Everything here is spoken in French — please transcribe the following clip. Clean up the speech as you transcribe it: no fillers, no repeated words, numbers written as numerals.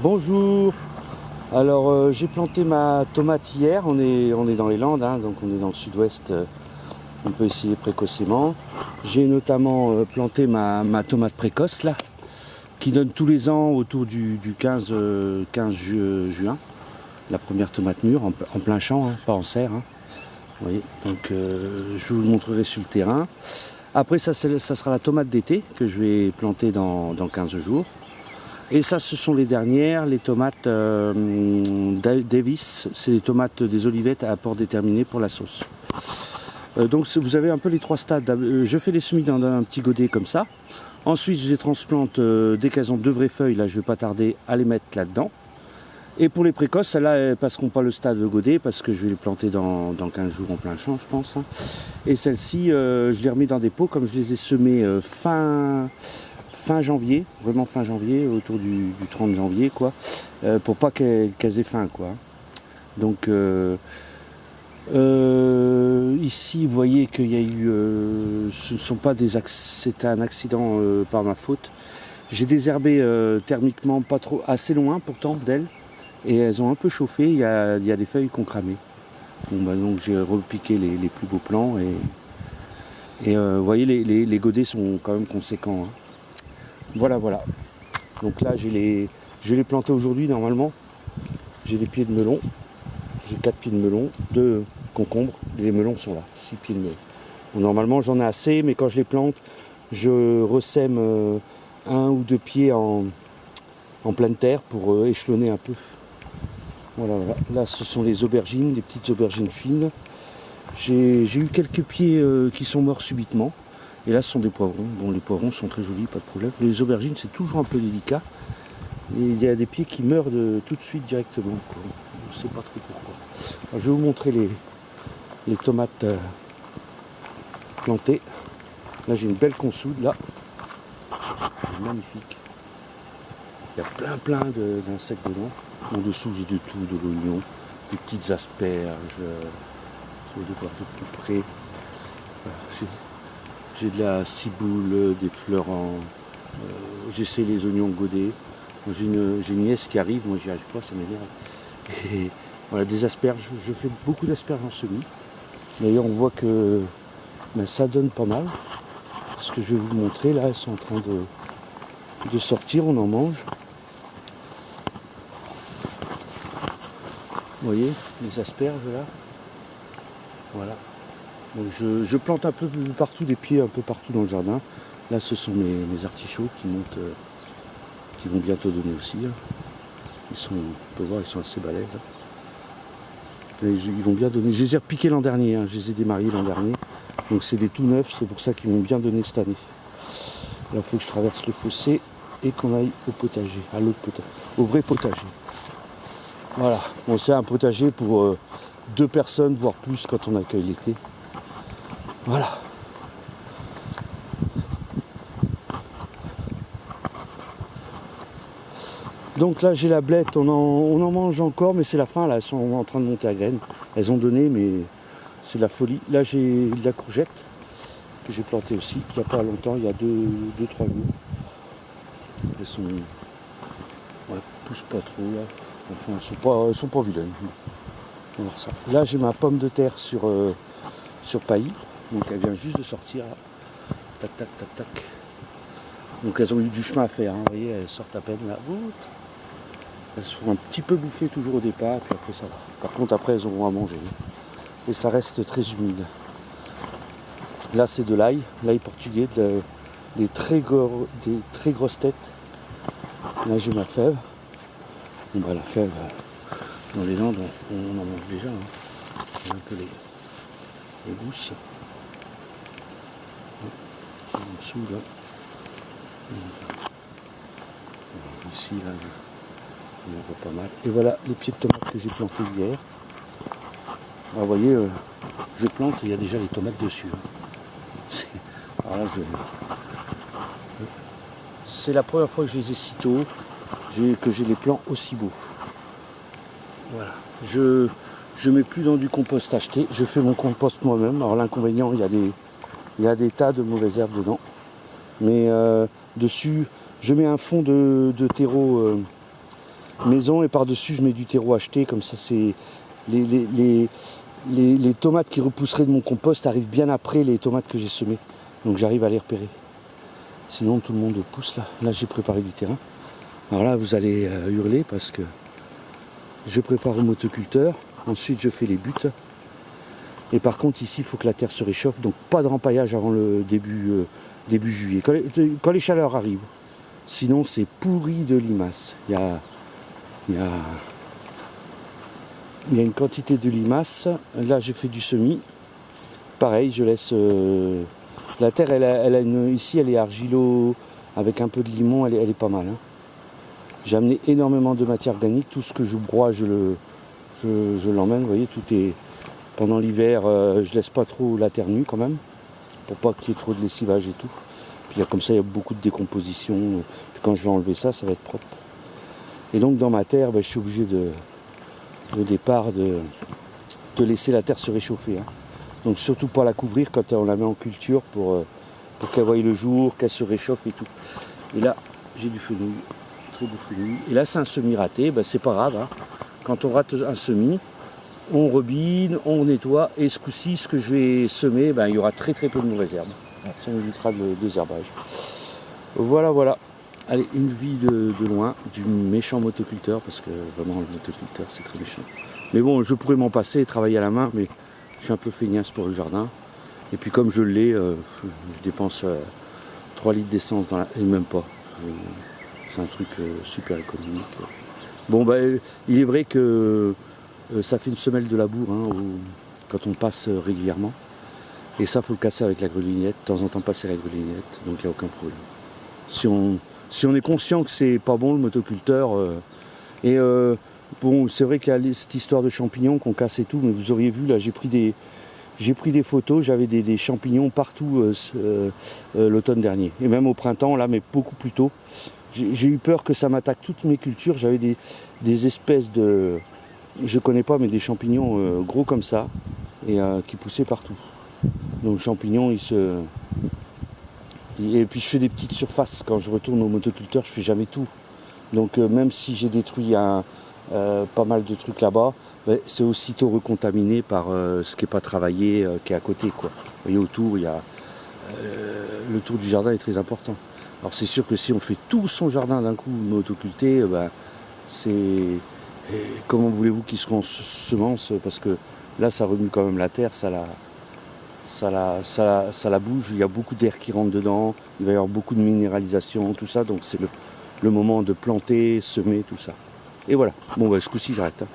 Bonjour. Alors j'ai planté ma tomate hier, on est dans les Landes, hein, donc on est dans le sud-ouest, on peut essayer précocement. J'ai notamment planté ma tomate précoce là, qui donne tous les ans autour du 15 juin, la première tomate mûre, en plein champ, hein, pas en serre. Hein. Vous voyez, donc je vous le montrerai sur le terrain. Après ça sera la tomate d'été que je vais planter dans 15 jours. Et ça, ce sont les dernières, les tomates Davis. C'est des tomates des olivettes à apport déterminé pour la sauce. Donc vous avez un peu les trois stades. Je fais les semis dans un petit godet comme ça. Ensuite, je les transplante dès qu'elles ont deux vraies feuilles. Là, je ne vais pas tarder à les mettre là-dedans. Et pour les précoces, celles-là, elles ne passeront pas le stade godet parce que je vais les planter dans 15 jours en plein champ, je pense. Hein. Et celles-ci, je les remets dans des pots comme je les ai semées fin janvier, vraiment fin janvier, autour du 30 janvier, quoi, pour pas qu'elles aient faim, quoi. Donc ici, vous voyez qu'il y a eu, ce ne sont pas c'était un accident par ma faute. J'ai désherbé thermiquement pas trop, assez loin pourtant d'elles, et elles ont un peu chauffé. Il y a des feuilles qui ont cramé. Bon, bah, donc j'ai repiqué les plus beaux plants et vous voyez les godets sont quand même conséquents. Hein. Voilà. Donc là, je vais les planter aujourd'hui normalement. J'ai des pieds de melon. J'ai 4 pieds de melon, 2 concombres. Et les melons sont là, 6 pieds de melon. Bon, normalement, j'en ai assez, mais quand je les plante, je ressème 1 ou 2 pieds en pleine terre pour échelonner un peu. Voilà. Là, ce sont les aubergines, des petites aubergines fines. J'ai eu quelques pieds qui sont morts subitement. Et là, ce sont des poivrons. Bon, les poivrons sont très jolis, pas de problème. Les aubergines, c'est toujours un peu délicat. Et il y a des pieds qui meurent tout de suite directement. Quoi. Je ne sais pas trop pourquoi. Alors, je vais vous montrer les tomates plantées. Là, j'ai une belle consoude, là. Magnifique. Il y a plein d'insectes dedans. En dessous, j'ai de tout, de l'oignon, des petites asperges. Je vais voir de plus près. J'ai de la ciboule, des fleurans, j'essaie les oignons godets. J'ai une nièce qui arrive, moi j'y arrive pas, ça m'énerve. Et voilà, des asperges, je fais beaucoup d'asperges en semis. D'ailleurs on voit que ça donne pas mal. Ce que je vais vous montrer, là elles sont en train de sortir, on en mange. Vous voyez, les asperges là. Voilà. Donc je plante un peu partout, des pieds un peu partout dans le jardin. Là, ce sont mes artichauts qui montent, qui vont bientôt donner aussi. Hein. On peut voir, ils sont assez balèzes. Hein. Ils vont bien donner. Je les ai repiqués l'an dernier, hein. Je les ai démariés l'an dernier. Donc c'est des tout neufs, c'est pour ça qu'ils vont bien donner cette année. Là, il faut que je traverse le fossé et qu'on aille au potager, à l'autre potager, au vrai potager. Voilà. Bon, c'est un potager pour 2 personnes, voire plus quand on accueille l'été. Voilà. Donc là j'ai la blette, on en mange encore, mais c'est la fin là, elles sont en train de monter à graines. Elles ont donné, mais c'est de la folie. Là j'ai de la courgette que j'ai plantée aussi, il n'y a pas longtemps, il y a 2-3 jours. Elles sont. Ouais, poussent pas trop là. Enfin, elles sont pas vilaines. On va voir ça. Là j'ai ma pomme de terre sur paillis. Donc elle vient juste de sortir. Tac. Donc elles ont eu du chemin à faire. Hein. Vous voyez, elles sortent à peine là. Elles se font un petit peu bouffer toujours au départ, puis après ça va. Par contre après elles auront à manger. Et ça reste très humide. Là c'est de l'ail portugais, des très grosses têtes. Là j'ai ma fève. Bon, bah, la fève, dans les Landes, on en mange déjà. Hein. Il y a un peu les gousses. En dessous là. Ici là, on en voit pas mal. Et voilà les pieds de tomates que j'ai plantés hier. Alors, vous voyez, je plante et il y a déjà les tomates dessus. Alors là, c'est la première fois que je les ai si tôt, que j'ai les plants aussi beaux. Voilà. Je mets plus dans du compost acheté, je fais mon compost moi-même. Alors l'inconvénient, il y a des tas de mauvaises herbes dedans. Mais dessus, je mets un fond de terreau maison et par-dessus je mets du terreau acheté, comme ça c'est les tomates qui repousseraient de mon compost arrivent bien après les tomates que j'ai semées. Donc j'arrive à les repérer. Sinon tout le monde pousse là. Là j'ai préparé du terrain. Alors là vous allez hurler parce que je prépare au motoculteur. Ensuite je fais les buts. Et par contre ici il faut que la terre se réchauffe. Donc pas de rempaillage avant le début juillet. Quand les chaleurs arrivent. Sinon c'est pourri de limaces. Il y a une quantité de limaces. Là j'ai fait du semis. Pareil, je laisse la terre, ici elle est argilo avec un peu de limon, elle est pas mal. Hein. J'ai amené énormément de matière organique. Tout ce que je broie, je l'emmène. Vous voyez, tout est pendant l'hiver. Je laisse pas trop la terre nue quand même, pour pas qu'il y ait trop de lessivage et tout. Puis comme ça, il y a beaucoup de décomposition. Puis quand je vais enlever ça, ça va être propre. Et donc dans ma terre, je suis obligé au départ de laisser la terre se réchauffer. Hein. Donc surtout pas la couvrir quand on la met en culture pour qu'elle voie le jour, qu'elle se réchauffe et tout. Et là, j'ai du fenouil, très beau fenouil. Et là, c'est un semis raté, c'est pas grave. Hein. Quand on rate un semis, on rebine, on nettoie. Et ce coup-ci, ce que je vais semer, il y aura très très peu de mauvaises herbes. Ça évitera le désherbage. Voilà. Allez, une vie de loin du méchant motoculteur, parce que vraiment le motoculteur c'est très méchant. Mais bon, je pourrais m'en passer et travailler à la main, mais je suis un peu feignasse pour le jardin. Et puis comme je l'ai, je dépense 3 litres d'essence et même pas. C'est un truc super économique. Bon il est vrai que ça fait une semelle de labour quand on passe régulièrement. Et ça faut le casser avec la grelinette, de temps en temps passer la grelinette, donc il n'y a aucun problème. Si on est conscient que c'est pas bon le motoculteur, bon c'est vrai qu'il y a cette histoire de champignons qu'on casse et tout, mais vous auriez vu là j'ai pris des photos, j'avais des champignons partout l'automne dernier. Et même au printemps là, mais beaucoup plus tôt. J'ai eu peur que ça m'attaque toutes mes cultures, j'avais des espèces de, je connais pas, mais des champignons gros comme ça, et qui poussaient partout. Donc champignons et puis je fais des petites surfaces. Quand je retourne au motoculteur, je fais jamais tout. Donc même si j'ai détruit pas mal de trucs là-bas, c'est aussitôt recontaminé par ce qui n'est pas travaillé, qui est à côté. Quoi. Vous voyez, autour, il y a le tour du jardin est très important. Alors c'est sûr que si on fait tout son jardin d'un coup motoculté, c'est comment voulez-vous qu'il se semence, parce que là ça remue quand même la terre, ça la bouge, il y a beaucoup d'air qui rentre dedans, il va y avoir beaucoup de minéralisation, tout ça, donc c'est le moment de planter, semer, tout ça. Et voilà, bon ce coup-ci j'arrête. Hein.